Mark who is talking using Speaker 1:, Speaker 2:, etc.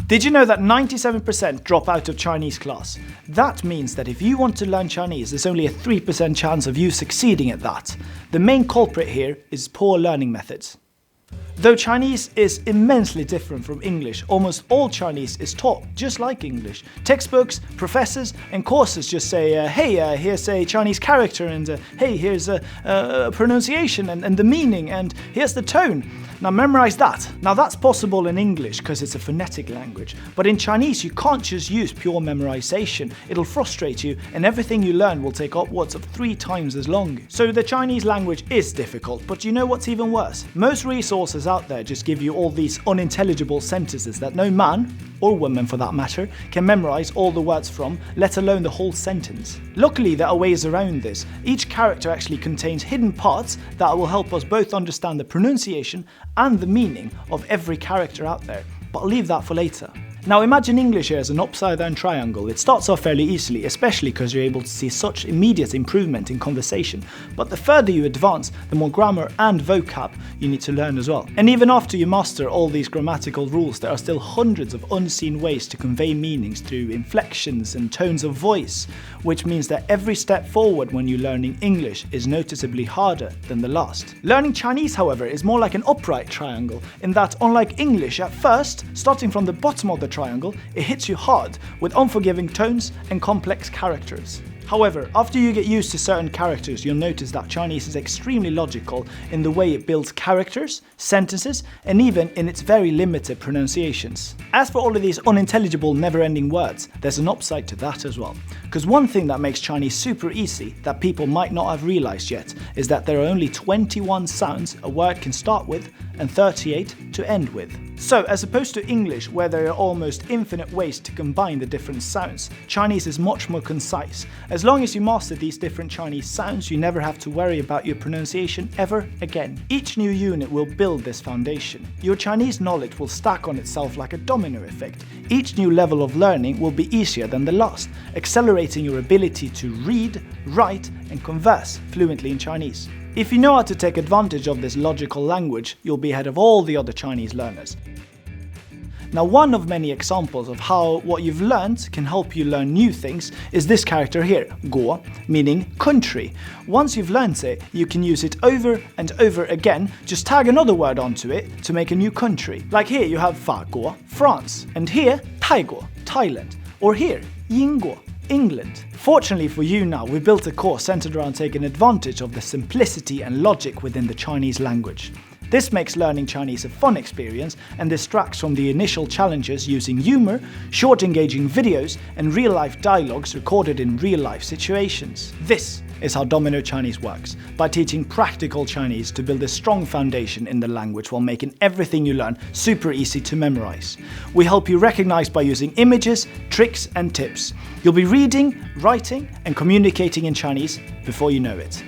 Speaker 1: Did you know that 97% drop out of Chinese class? That means that if you want to learn Chinese, there's only a 3% chance of you succeeding at that. The main culprit here is poor learning methods. Though Chinese is immensely different from English, almost all Chinese is taught just like English. Textbooks, professors, and courses just say, hey, here's a Chinese character, and hey, here's a pronunciation and the meaning, and here's the tone. Now memorize that. Now that's possible in English because it's a phonetic language, but in Chinese you can't just use pure memorization. It'll frustrate you, and everything you learn will take upwards of 3 times as long. So the Chinese language is difficult, but you know what's even worse? Most resources out there just give you all these unintelligible sentences that no man, or woman for that matter, can memorize all the words from, let alone the whole sentence. Luckily there are ways around this. Each character actually contains hidden parts that will help us both understand the pronunciation and the meaning of every character out there, but I'll leave that for later. Now imagine English here as an upside down triangle. It starts off fairly easily, especially because you're able to see such immediate improvement in conversation, but the further you advance, the more grammar and vocab you need to learn as well. And even after you master all these grammatical rules, there are still hundreds of unseen ways to convey meanings through inflections and tones of voice, which means that every step forward when you're learning English is noticeably harder than the last. Learning Chinese, however, is more like an upright triangle, in that unlike English, at first, starting from the bottom of the triangle, it hits you hard with unforgiving tones and complex characters. However, after you get used to certain characters, you'll notice that Chinese is extremely logical in the way it builds characters, sentences, and even in its very limited pronunciations. As for all of these unintelligible, never-ending words, there's an upside to that as well. Because one thing that makes Chinese super easy that people might not have realized yet is that there are only 21 sounds a word can start with and 38 to end with. So, as opposed to English, where there are almost infinite ways to combine the different sounds, Chinese is much more concise. As long as you master these different Chinese sounds, you never have to worry about your pronunciation ever again. Each new unit will build this foundation. Your Chinese knowledge will stack on itself like a domino effect. Each new level of learning will be easier than the last, accelerating your ability to read, write, and converse fluently in Chinese. If you know how to take advantage of this logical language, you'll be ahead of all the other Chinese learners. Now, one of many examples of how what you've learned can help you learn new things is this character here, guo, meaning country. Once you've learned it, you can use it over and over again, just tag another word onto it to make a new country. Like here you have法国, France, and here, 泰国, Thailand, or here, 英国, England. Fortunately for you now, we built a course centered around taking advantage of the simplicity and logic within the Chinese language. This makes learning Chinese a fun experience and distracts from the initial challenges using humor, short engaging videos, and real-life dialogues recorded in real-life situations. This is how Domino Chinese works, by teaching practical Chinese to build a strong foundation in the language while making everything you learn super easy to memorize. We help you recognize by using images, tricks, and tips. You'll be reading, writing, and communicating in Chinese before you know it.